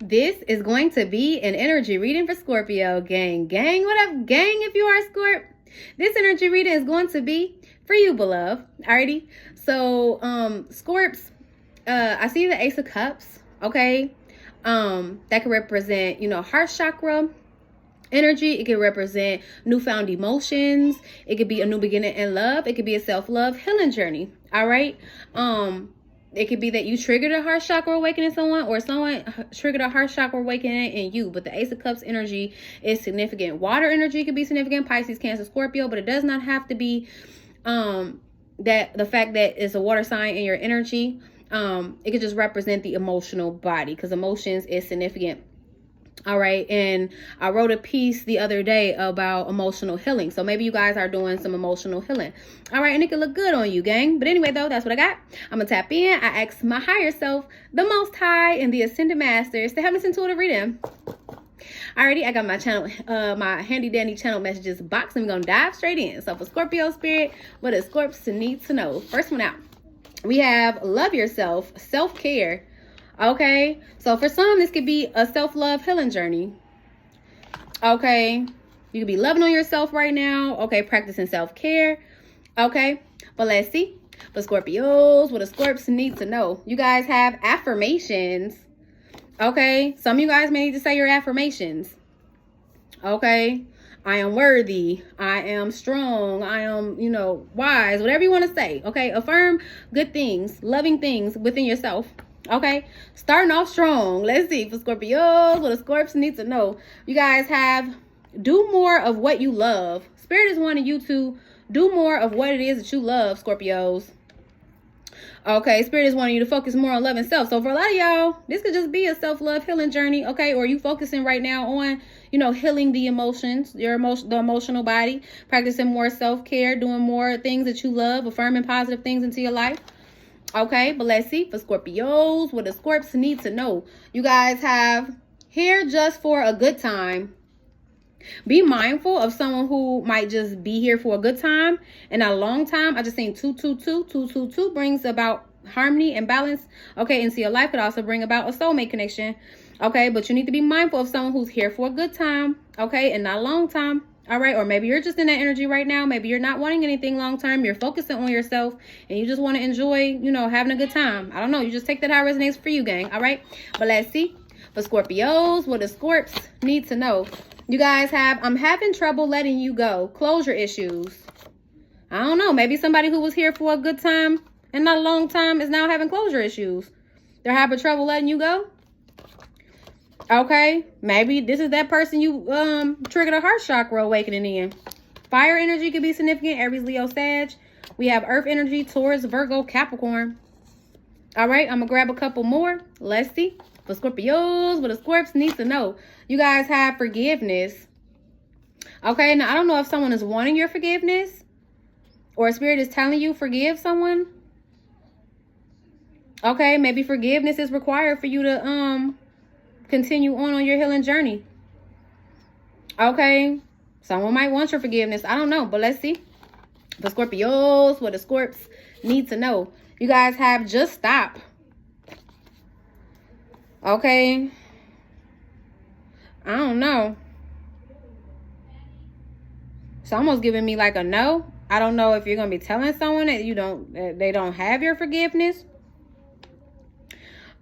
This is going to be an energy reading for Scorpio, gang. Gang, what up, gang, if you are a Scorp? This energy reading is going to be for you, beloved. Alrighty? So, Scorps, I see the Ace of Cups, okay? That could represent, heart chakra energy. It could represent newfound emotions. It could be a new beginning in love. It could be a self-love healing journey. All right. It could be that you triggered a heart chakra awakening in someone, or someone triggered a heart chakra awakening in you. But the Ace of Cups energy is significant. Water energy could be significant. Pisces, Cancer, Scorpio, but it does not have to be that the fact that it's a water sign in your energy. It could just represent the emotional body, because emotions is significant. All right. And I wrote a piece the other day about emotional healing. So maybe you guys are doing some emotional healing. All right. And it can look good on you, gang. But anyway, though, that's what I got. I'm going to tap in. I ask my higher self, the Most High, and the Ascended Masters to have this intuitive reading. Alrighty, I got my channel, my handy dandy channel messages box, and we're going to dive straight in. So for Scorpio spirit, what does Scorps need to know? First one out. We have love yourself, self-care. Okay, so for some, this could be a self-love healing journey. Okay, you could be loving on yourself right now. Okay, practicing self-care. Okay, but let's see. For Scorpios, what the Scorps need to know. You guys have affirmations. Okay, some of you guys may need to say your affirmations. Okay, I am worthy. I am strong. I am, wise. Whatever you want to say. Okay, affirm good things, loving things within yourself. Okay, starting off strong. Let's see. For Scorpios, what the Scorps need to know. You guys have do more of what you love. Spirit is wanting you to do more of what it is that you love, Scorpios. Okay, Spirit is wanting you to focus more on love and self. So for a lot of y'all, this could just be a self-love healing journey, okay? Or you focusing right now on, healing the emotions, the emotional body, practicing more self-care, doing more things that you love, affirming positive things into your life. Okay, but let's see. For Scorpios, what the Scorps need to know. You guys have here just for a good time. Be mindful of someone who might just be here for a good time and not a long time. I just seen 222 brings about harmony and balance. Okay, into your life. Could also bring about a soulmate connection. Okay, but you need to be mindful of someone who's here for a good time. Okay, and not a long time. All right, or maybe you're just in that energy right now. Maybe you're not wanting anything long term. You're focusing on yourself and you just want to enjoy, having a good time. I don't know. You just take that how it resonates for you, gang. All right, but let's see. For Scorpios, what the Scorps need to know. You guys have, I'm having trouble letting you go. Closure issues. I don't know. Maybe somebody who was here for a good time and not a long time is now having closure issues. They're having trouble letting you go. Okay, maybe this is that person you triggered a heart chakra awakening in. Fire energy could be significant. Aries, Leo, Sag. We have earth energy, Taurus, Virgo, Capricorn. All right, I'm going to grab a couple more. Let's see. For Scorpios, what the Scorps need to know. You guys have forgiveness. Okay, now I don't know if someone is wanting your forgiveness or a spirit is telling you forgive someone. Okay, maybe forgiveness is required for you to continue on your healing journey. Okay, someone might want your forgiveness. I don't know, but let's see. For Scorpios, what the Scorps need to know. You guys have just stop. Okay, I don't know. It's almost giving me like a no. I don't know if you're gonna be telling someone that they don't have your forgiveness.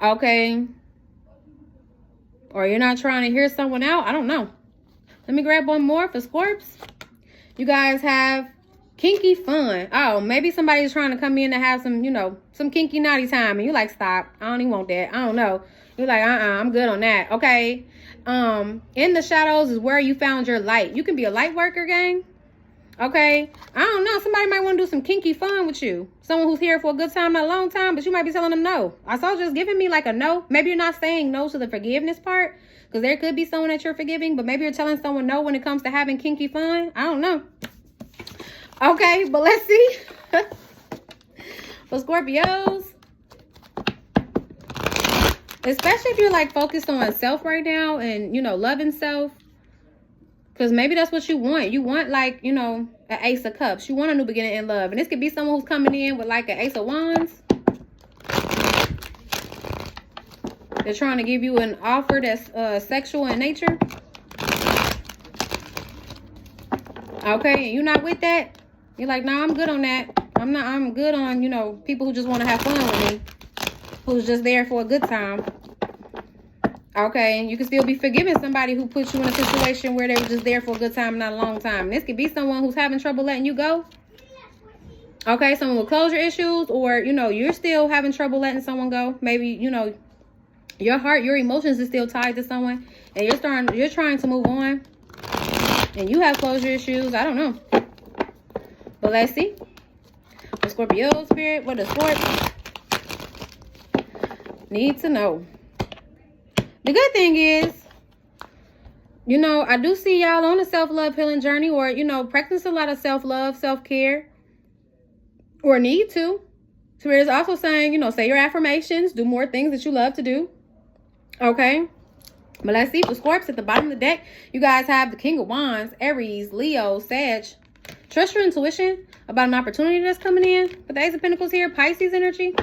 Okay. Or you're not trying to hear someone out. I don't know. Let me grab one more for Scorps. You guys have kinky fun. Oh, maybe somebody's trying to come in to have some, some kinky naughty time. And you're like, stop. I don't even want that. I don't know. You're like, I'm good on that. Okay. In the shadows is where you found your light. You can be a light worker, gang. Okay. I don't know. Somebody might want to do some kinky fun with you. Someone who's here for a good time, not a long time, but you might be telling them no. I saw just giving me like a no. Maybe you're not saying no to the forgiveness part, because there could be someone that you're forgiving, but maybe you're telling someone no when it comes to having kinky fun. I don't know. Okay, but let's see. For Scorpios, especially if you're like focused on self right now and, loving self, because maybe that's what you want. You want like, an Ace of Cups. You want a new beginning in love. And this could be someone who's coming in with like an Ace of Wands. They're trying to give you an offer that's sexual in nature. Okay, and you're not with that. You're like, nah, I'm good on that. I'm good on, you know, people who just want to have fun with me. Who's just there for a good time. Okay, you can still be forgiving somebody who put you in a situation where they were just there for a good time, not a long time. This could be someone who's having trouble letting you go. Okay, someone with closure issues, or, you know, you're still having trouble letting someone go. Maybe, you know, your heart, your emotions is still tied to someone, and you're trying to move on, and you have closure issues. I don't know. But let's see. The Scorpio spirit, what does Scorpio need to know? The good thing is, you know, I do see y'all on a self-love healing journey, or, you know, practice a lot of self-love, self-care, or need to. Spirit is also saying, you know, say your affirmations, do more things that you love to do. Okay. But let's see, for Scorps at the bottom of the deck, you guys have the King of Wands, Aries, Leo, Sag. Trust your intuition about an opportunity that's coming in. With the Ace of Pentacles here, Pisces energy.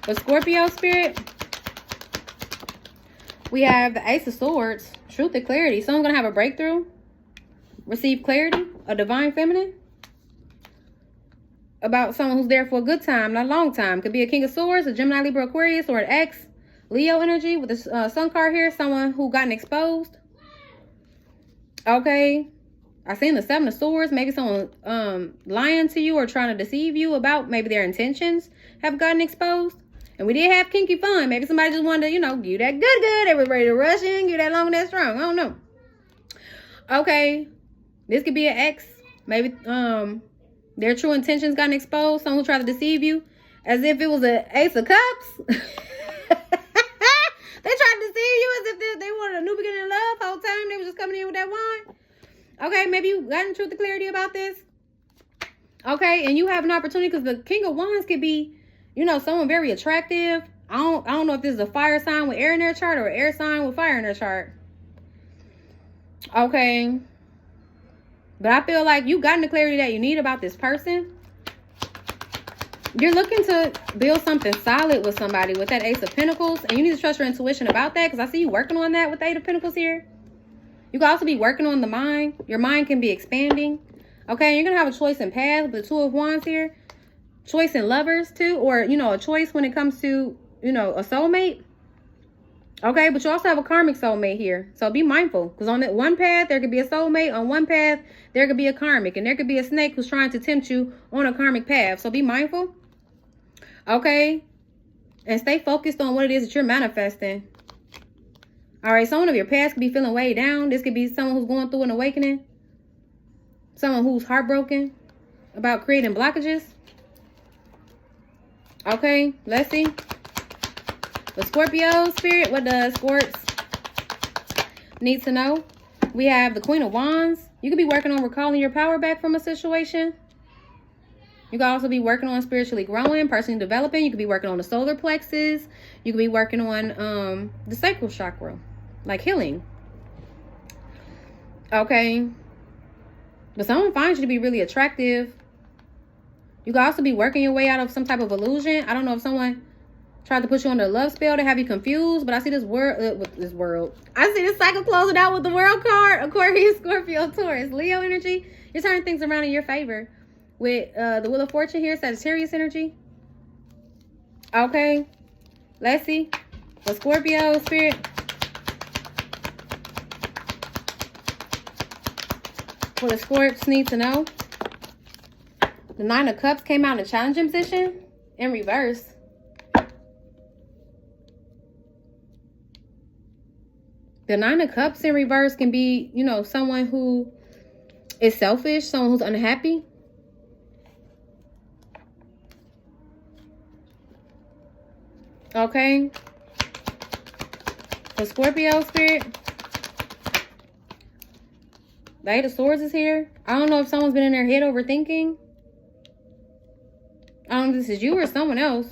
The Scorpio spirit, we have the Ace of Swords, truth and clarity. Someone's going to have a breakthrough, receive clarity, a divine feminine, about someone who's there for a good time, not a long time. Could be a King of Swords, a Gemini, Libra, Aquarius, or an ex. Leo energy with the Sun card here, someone who gotten exposed. Okay. I seen the Seven of Swords. Maybe someone lying to you or trying to deceive you about maybe their intentions have gotten exposed. And we did have kinky fun. Maybe somebody just wanted to, you know, give you that good. They were ready to rush in, give you that long and that strong. I don't know. Okay. This could be an ex. Maybe their true intentions gotten exposed. Someone who tried to deceive you as if it was an Ace of Cups. They tried to deceive you as if they wanted a new beginning of love the whole time. They were just coming in with that wine. Okay, maybe you got truth and clarity about this. Okay, and you have an opportunity because the King of Wands could be, you know, someone very attractive. I don't know if this is a fire sign with air in their chart or an air sign with fire in their chart. Okay. But I feel like you gotten the clarity that you need about this person. You're looking to build something solid with somebody with that Ace of Pentacles. And you need to trust your intuition about that, because I see you working on that with the Eight of Pentacles here. You can also be working on the mind. Your mind can be expanding. Okay, you're going to have a choice in path with the Two of Wands here. Choice in lovers too. Or, you know, a choice when it comes to, you know, a soulmate. Okay, but you also have a karmic soulmate here. So be mindful. Because on that one path, there could be a soulmate. On one path, there could be a karmic. And there could be a snake who's trying to tempt you on a karmic path. So be mindful. Okay. And stay focused on what it is that you're manifesting. All right, someone of your past could be feeling weighed down. This could be someone who's going through an awakening. Someone who's heartbroken about creating blockages. Okay, let's see. The Scorpio spirit, what does Scorps need to know? We have the Queen of Wands. You could be working on recalling your power back from a situation. You can also be working on spiritually growing, personally developing. You could be working on the solar plexus. You could be working on the sacral chakra, like healing. Okay. But someone finds you to be really attractive. You can also be working your way out of some type of illusion. I don't know if someone tried to put you under a love spell to have you confused, but I see this world. I see this cycle closing out with the World card. Aquarius, Scorpio, Taurus, Leo energy. You're turning things around in your favor. With the Wheel of Fortune here, Sagittarius energy. Okay. Let's see. The Scorpio spirit. What the Scorps need to know. The Nine of Cups came out in a challenging position in reverse. The Nine of Cups in reverse can be, you know, someone who is selfish, someone who's unhappy. Okay. The Scorpio spirit. The Eight of Swords is here. I don't know if someone's been in their head overthinking. I don't know if this is you or someone else.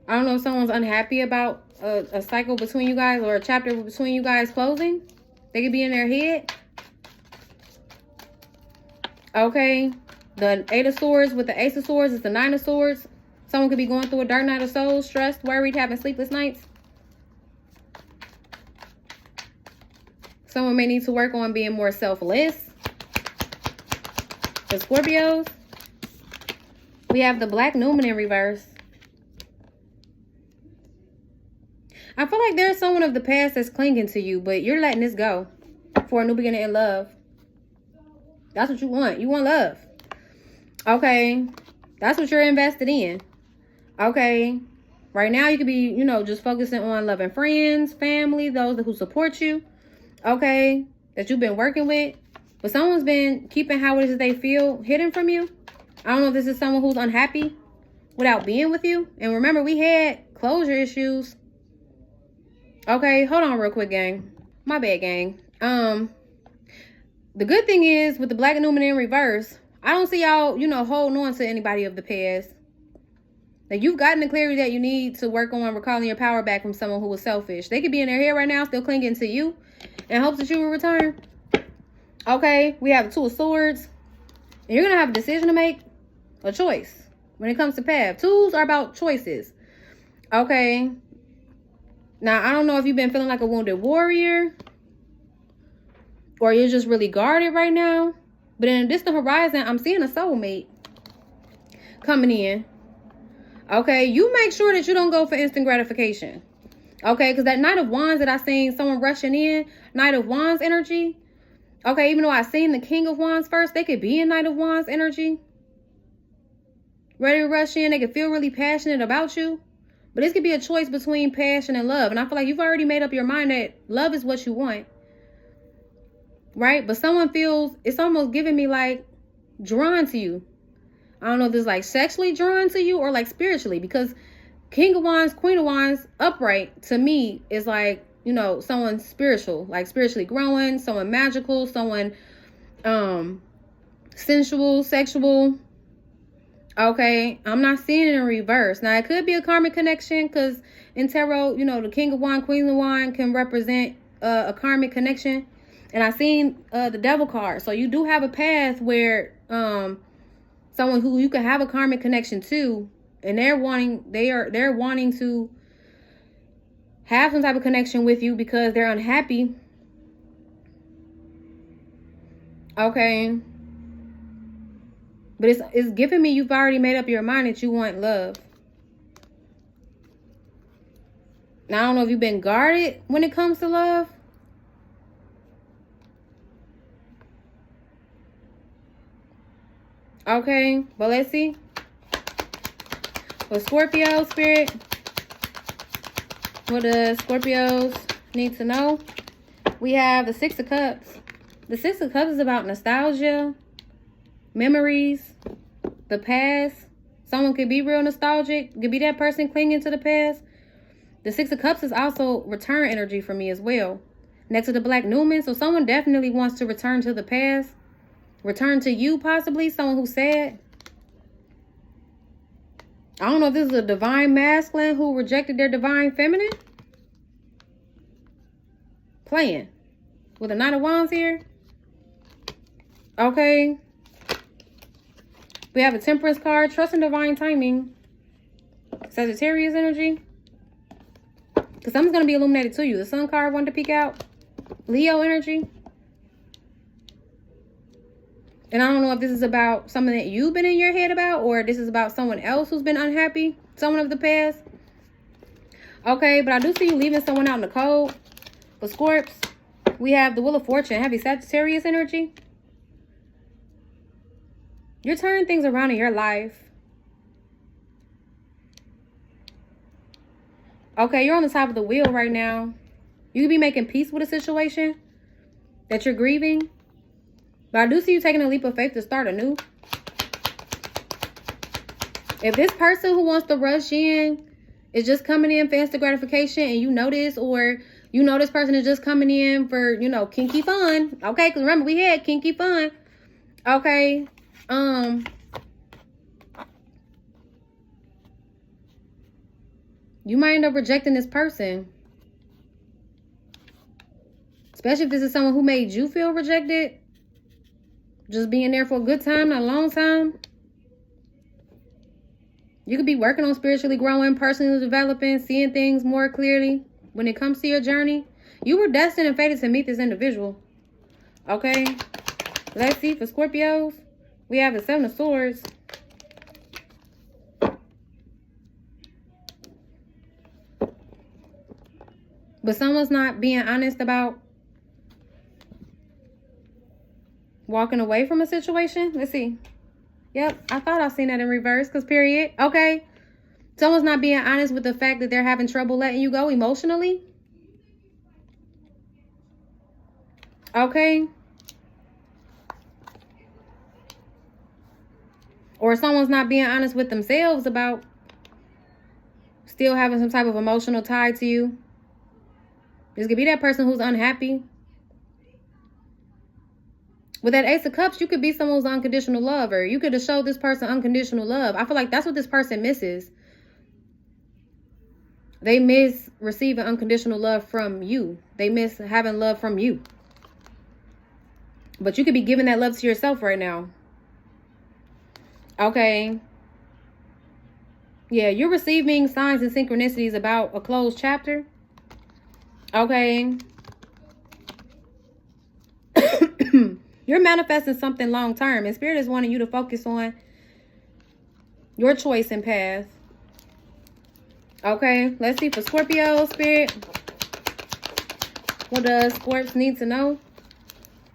I don't know if someone's unhappy about a cycle between you guys or a chapter between you guys closing. They could be in their head. Okay. The 8 of Swords with the Ace of Swords is the 9 of Swords. Someone could be going through a dark night of soul, stressed, worried, having sleepless nights. Someone may need to work on being more selfless. For Scorpios, we have the Black Numen in reverse. I feel like there's someone of the past that's clinging to you, but you're letting this go for a new beginning in love. That's what you want. You want love. Okay. That's what you're invested in. Okay. Right now, you could be, you know, just focusing on loving friends, family, those who support you. Okay. That you've been working with. But someone's been keeping how it is they feel hidden from you. I don't know if this is someone who's unhappy without being with you. And remember, we had closure issues. Okay, hold on real quick, gang. My bad, gang. The good thing is, with the Black Numen in reverse, I don't see y'all, you know, holding on to anybody of the past. Like, you've gotten the clarity that you need to work on recalling your power back from someone who was selfish. They could be in their head right now, still clinging to you, in hopes that you will return. Okay, we have the 2 of Swords. And you're going to have a decision to make, a choice, when it comes to path. 2s are about choices. Okay. Now, I don't know if you've been feeling like a wounded warrior, or you're just really guarded right now. But in a distant horizon, I'm seeing a soulmate coming in. Okay, you make sure that you don't go for instant gratification. Okay, because that Knight of Wands that I seen someone rushing in, Knight of Wands energy. Okay, even though I seen the King of Wands first, they could be in Knight of Wands energy. Ready to rush in, they could feel really passionate about you. But this could be a choice between passion and love. And I feel like you've already made up your mind that love is what you want. Right? But someone feels, it's almost giving me like drawn to you. I don't know if it's like sexually drawn to you or like spiritually. Because King of Wands, Queen of Wands, upright to me is like, you know, someone spiritual. Like spiritually growing, someone magical, someone sensual, sexual. Okay, I'm not seeing it in reverse. Now, it could be a karmic connection because in tarot, you know, the King of Wands, Queen of Wands can represent a karmic connection. And I seen the Devil card. So you do have a path where someone who you could have a karmic connection to, and they're wanting to have some type of connection with you because they're unhappy. Okay. But it's giving me you've already made up your mind that you want love. Now, I don't know if you've been guarded when it comes to love. Okay, but let's see. For Scorpio spirit, what does Scorpios need to know? We have the 6 of Cups. The 6 of Cups is about nostalgia, memories, the past. Someone could be real nostalgic. Could be that person clinging to the past. The 6 of Cups is also return energy for me as well. Next to the Black Numen. So someone definitely wants to return to the past. Return to you, possibly. Someone who's sad. I don't know if this is a divine masculine who rejected their divine feminine. Playing. With a Knight of Wands here. Okay. We have a Temperance card. Trust in divine timing. Sagittarius energy. Because something's going to be illuminated to you. The Sun card wanted to peek out. Leo energy. And I don't know if this is about something that you've been in your head about, or this is about someone else who's been unhappy. Someone of the past. Okay, but I do see you leaving someone out in the cold. For Scorps, we have the Wheel of Fortune. Heavy Sagittarius energy. You're turning things around in your life. Okay, you're on the top of the wheel right now. You could be making peace with a situation that you're grieving. But I do see you taking a leap of faith to start anew. If this person who wants to rush in is just coming in for instant gratification and you know this, or you know this person is just coming in for, you know, kinky fun. Okay, because remember, we had kinky fun. Okay. You might end up rejecting this person. Especially if this is someone who made you feel rejected. just being there for a good time, not a long time. You could be working on spiritually growing, personally developing, seeing things more clearly when it comes to your journey. You were destined and fated to meet this individual. Okay. Let's see for Scorpios. We have the Seven of Swords. But someone's not being honest about walking away from a situation. Let's see. Yep, I thought I've seen that in reverse, because period. Okay. Someone's not being honest with the fact that they're having trouble letting you go emotionally. Okay. Or someone's not being honest with themselves about still having some type of emotional tie to you. This could be that person who's unhappy. With that Ace of Cups, you could be someone who's unconditional lover. You could have showed this person unconditional love. I feel like that's what this person misses. They miss receiving unconditional love from you. They miss having love from you. But you could be giving that love to yourself right now. Okay. Yeah, you're receiving signs and synchronicities about a closed chapter. Okay. You're manifesting something long term, and Spirit is wanting you to focus on your choice and path. Okay, let's see for Scorpio, Spirit. What does Scorps need to know?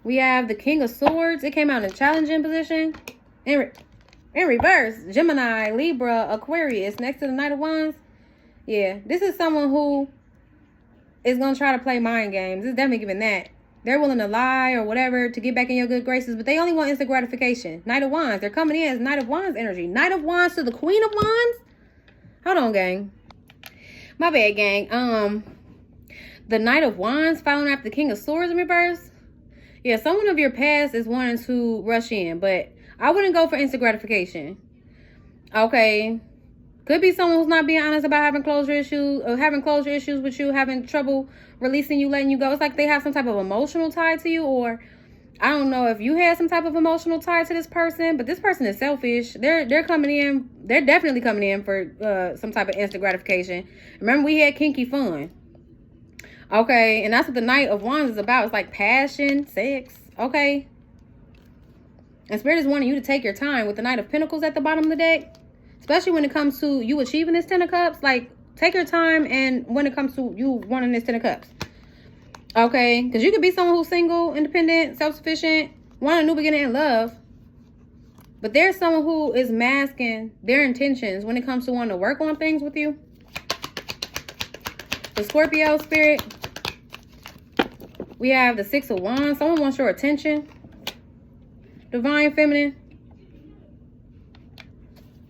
We have the King of Swords. It came out in challenging position. In reverse, Gemini, Libra, Aquarius, next to the Knight of Wands. Yeah, this is someone who is going to try to play mind games. It's definitely giving that. They're willing to lie or whatever to get back in your good graces, but they only want instant gratification. Knight of Wands. They're coming in as Knight of Wands energy. Knight of Wands to the Queen of Wands. Hold on, gang. My bad, gang. The Knight of Wands following after the King of Swords in reverse. Yeah, someone of your past is wanting to rush in, but I wouldn't go for instant gratification. Okay. Could be someone who's not being honest about having closure issues, or having closure issues with you, having trouble releasing you, letting you go. It's like they have some type of emotional tie to you, or I don't know if you had some type of emotional tie to this person, but this person is selfish. They're coming in. They're definitely coming in for some type of instant gratification. Remember, we had kinky fun. Okay, and that's what the Knight of Wands is about. It's like passion, sex. Okay. And Spirit is wanting you to take your time with the Knight of Pentacles at the bottom of the deck. Especially when it comes to you achieving this 10 of Cups. Like, take your time, and when it comes to you wanting this 10 of Cups. Okay? Because you could be someone who's single, independent, self-sufficient, want a new beginning in love. But there's someone who is masking their intentions when it comes to wanting to work on things with you. The Scorpio, Spirit. We have the Six of Wands. Someone wants your attention. Divine Feminine.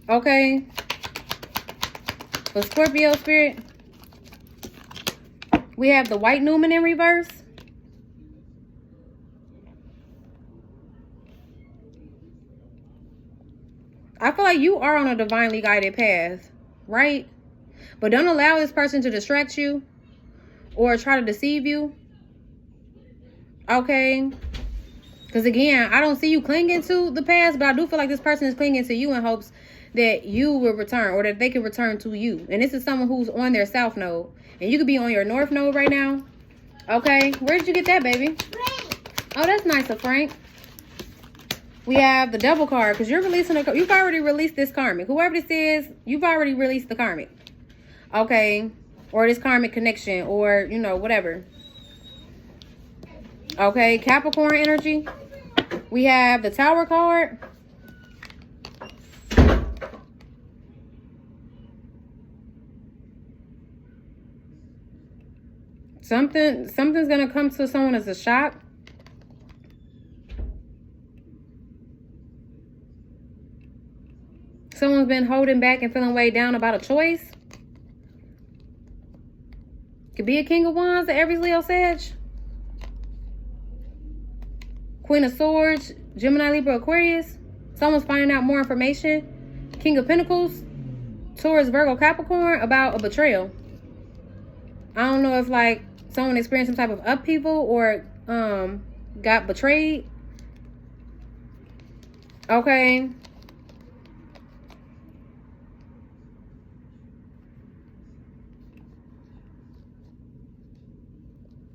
Okay. For Scorpio, Spirit. We have the White Newman in reverse. I feel like you are on a divinely guided path, right? But don't allow this person to distract you or try to deceive you. Okay? Because again, I don't see you clinging to the past, but I do feel like this person is clinging to you in hopes that you will return, or that they can return to you. And this is someone who's on their South Node. And you could be on your North Node right now. Okay? Where did you get that, baby? Oh, that's nice of Frank. We have the Devil card, because you're releasing you've already released this karmic. Whoever this is, you've already released the karmic. Okay? Or this karmic connection, or, you know, whatever. Okay? Capricorn energy. We have the Tower card. Something's going to come to someone as a shock. Someone's been holding back and feeling weighed down about a choice. Could be a King of Wands, the Aries, Leo, Sag. Queen of Swords, Gemini, Libra, Aquarius. Someone's finding out more information. King of Pentacles, Taurus, Virgo, Capricorn, about a betrayal. I don't know if like someone experienced some type of upheaval or got betrayed. Okay.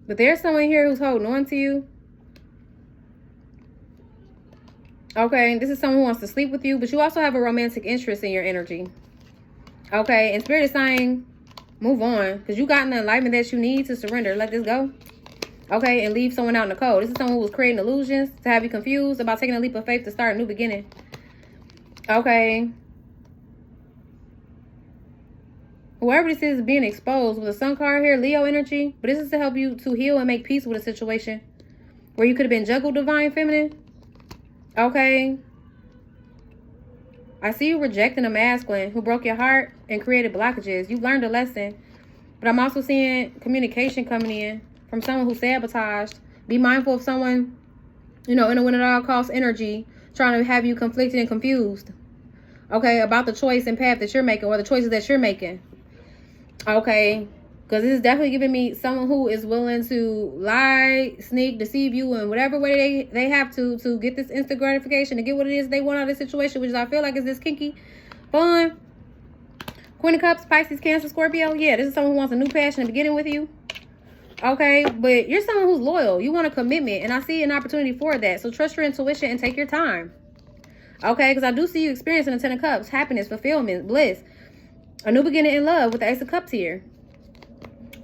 But there's someone here who's holding on to you. Okay, this is someone who wants to sleep with you, but you also have a romantic interest in your energy. Okay, and Spirit is saying, move on, because you got the enlightenment that you need to surrender. Let this go. Okay, and leave someone out in the cold. This is someone who was creating illusions to have you confused about taking a leap of faith to start a new beginning. Okay. Whoever this is being exposed with a sun card here, Leo energy. But this is to help you to heal and make peace with a situation where you could have been juggled divine feminine. Okay. I see you rejecting a masculine who broke your heart and created blockages. You've learned a lesson. But I'm also seeing communication coming in from someone who sabotaged. Be mindful of someone, you know, in a win at all costs energy, trying to have you conflicted and confused. Okay, about the choice and path that you're making, or the choices that you're making. Okay, because this is definitely giving me someone who is willing to lie, sneak, deceive you in whatever way they have to get this instant gratification, to get what it is they want out of this situation, which I feel like is this kinky, fun. Queen of Cups, Pisces, Cancer, Scorpio. Yeah, this is someone who wants a new passion beginning with you. Okay, but you're someone who's loyal. You want a commitment, and I see an opportunity for that. So trust your intuition and take your time. Okay, because I do see you experiencing the Ten of Cups, happiness, fulfillment, bliss. A new beginning in love with the Ace of Cups here.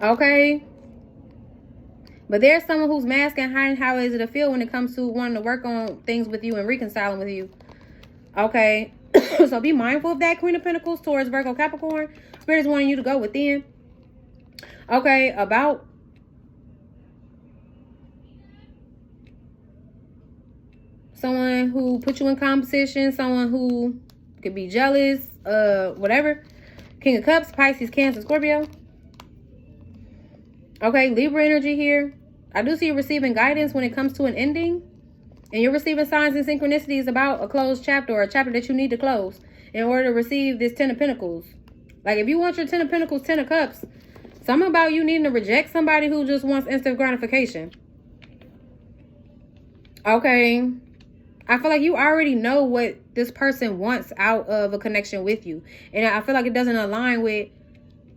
Okay. But there's someone who's masking, hiding how is it to feel when it comes to wanting to work on things with you and reconciling with you. Okay. So be mindful of that, Queen of Pentacles, Taurus, Virgo, Capricorn. Spirit is wanting you to go within. Okay, about someone who put you in competition, someone who could be jealous, whatever. King of Cups, Pisces, Cancer, Scorpio. Okay, Libra energy here. I do see you receiving guidance when it comes to an ending. And you're receiving signs and synchronicities about a closed chapter, or a chapter that you need to close in order to receive this Ten of Pentacles. Like, if you want your Ten of Pentacles, Ten of Cups, something about you needing to reject somebody who just wants instant gratification. Okay. I feel like you already know what this person wants out of a connection with you. And I feel like it doesn't align with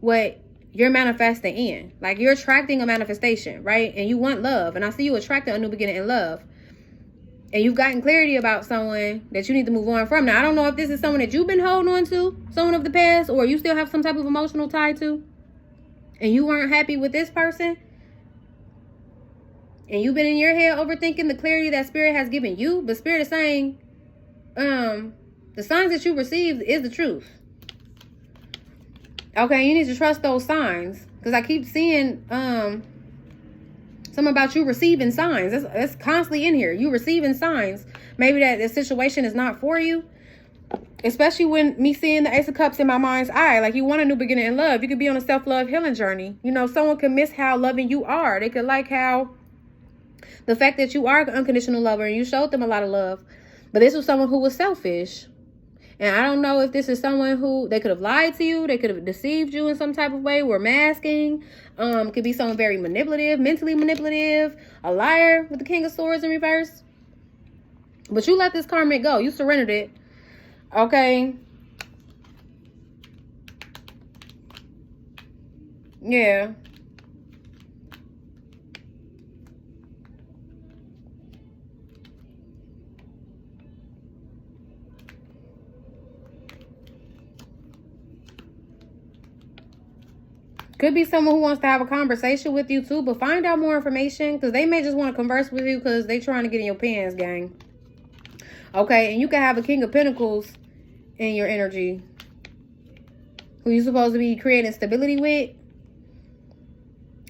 what you're manifesting in. Like, you're attracting a manifestation, right? And you want love. And I see you attracting a new beginning in love. And you've gotten clarity about someone that you need to move on from. Now, I don't know if this is someone that you've been holding on to, someone of the past, or you still have some type of emotional tie to, and you weren't happy with this person. And you've been in your head overthinking the clarity that Spirit has given you. But Spirit is saying, the signs that you received is the truth. Okay, you need to trust those signs. Because I keep seeing something about you receiving signs. That's constantly in here. You receiving signs. Maybe that the situation is not for you. Especially when me seeing the Ace of Cups in my mind's eye. Like, you want a new beginning in love. You could be on a self-love healing journey. You know, someone could miss how loving you are. They could like how the fact that you are an unconditional lover and you showed them a lot of love. But this was someone who was selfish. And I don't know if this is someone who, they could have lied to you. They could have deceived you in some type of way. Were masking. Could be someone very manipulative, mentally manipulative. A liar with the King of Swords in reverse. But you let this karmic go. You surrendered it. Okay. Yeah. Could be someone who wants to have a conversation with you too, but find out more information, because they may just want to converse with you because they trying to get in your pants, gang. Okay, and you can have a King of Pentacles in your energy, who you're supposed to be creating stability with.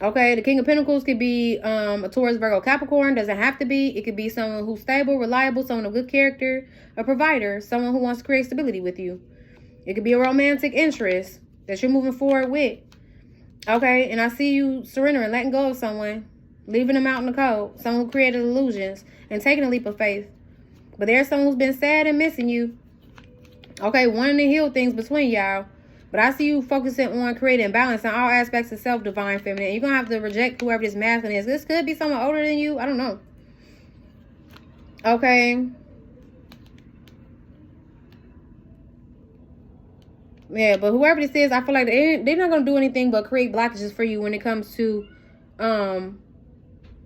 Okay, the King of Pentacles could be a Taurus, Virgo, Capricorn. Doesn't have to be. It could be someone who's stable, reliable, someone of good character, a provider, someone who wants to create stability with you. It could be a romantic interest that you're moving forward with. Okay, and I see you surrendering, letting go of someone, leaving them out in the cold, someone who created illusions, and taking a leap of faith. But there's someone who's been sad and missing you. Okay, wanting to heal things between y'all. But I see you focusing on creating balance in all aspects of self, divine feminine. You're going to have to reject whoever this masculine is. This could be someone older than you. I don't know. Okay. Yeah, but whoever this is, I feel like they're not going to do anything but create blockages for you when it comes to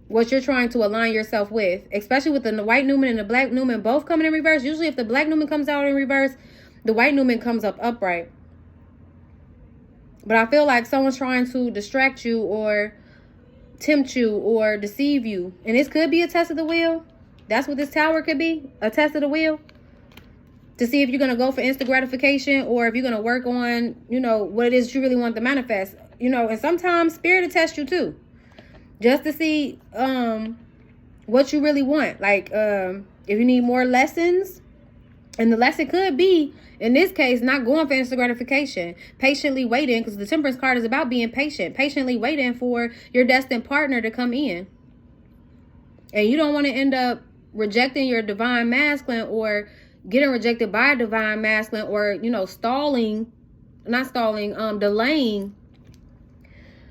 what you're trying to align yourself with, especially with the white Newman and the black Newman both coming in reverse. Usually if the black Newman comes out in reverse, the white Newman comes up upright. But I feel like someone's trying to distract you or tempt you or deceive you. And this could be a test of the will. That's what this Tower could be, a test of the will. To see if you're going to go for instant gratification or if you're going to work on, you know, what it is you really want to manifest. You know, and sometimes Spirit will test you too. Just to see what you really want. Like, if you need more lessons. And the lesson could be, in this case, not going for instant gratification. Patiently waiting, because the Temperance card is about being patient. Patiently waiting for your destined partner to come in. And you don't want to end up rejecting your divine masculine or getting rejected by a divine masculine or, you know, delaying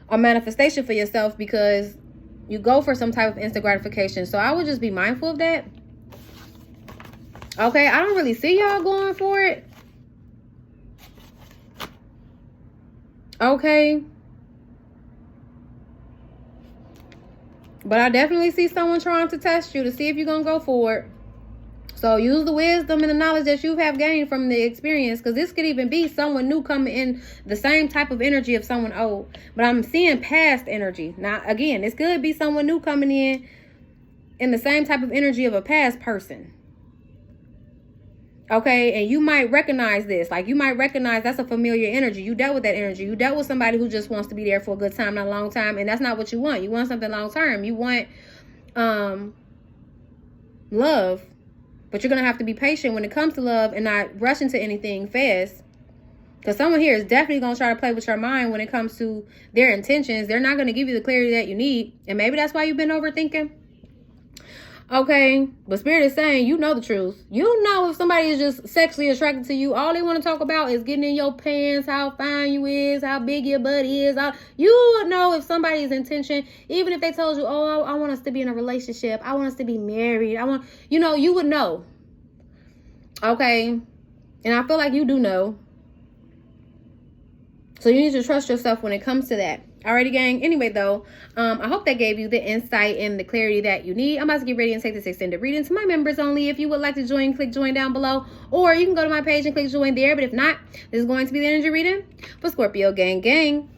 a manifestation for yourself because you go for some type of instant gratification. So I would just be mindful of that. Okay, I don't really see y'all going for it. Okay. But I definitely see someone trying to test you to see if you're going to go for it. So use the wisdom and the knowledge that you have gained from the experience. Because this could even be someone new coming in the same type of energy of someone old. But I'm seeing past energy. Now, again, this could be someone new coming in the same type of energy of a past person. Okay, and you might recognize this. Like, you might recognize that's a familiar energy. You dealt with that energy. You dealt with somebody who just wants to be there for a good time, not a long time. And that's not what you want. You want something long term. You want love. But you're going to have to be patient when it comes to love and not rush into anything fast. Because someone here is definitely going to try to play with your mind when it comes to their intentions. They're not going to give you the clarity that you need. And maybe that's why you've been overthinking. Okay, but Spirit is saying you know the truth. You know if somebody is just sexually attracted to you, all they want to talk about is getting in your pants, how fine you is, how big your butt is. You would know if somebody's intention, even if they told you, oh, I want us to be in a relationship. I want us to be married. You would know. Okay, and I feel like you do know. So you need to trust yourself when it comes to that. Alrighty, gang. Anyway, though, I hope that gave you the insight and the clarity that you need. I'm about to get ready and take this extended reading to my members only. If you would like to join, click join down below. Or you can go to my page and click join there. But if not, this is going to be the energy reading for Scorpio gang gang.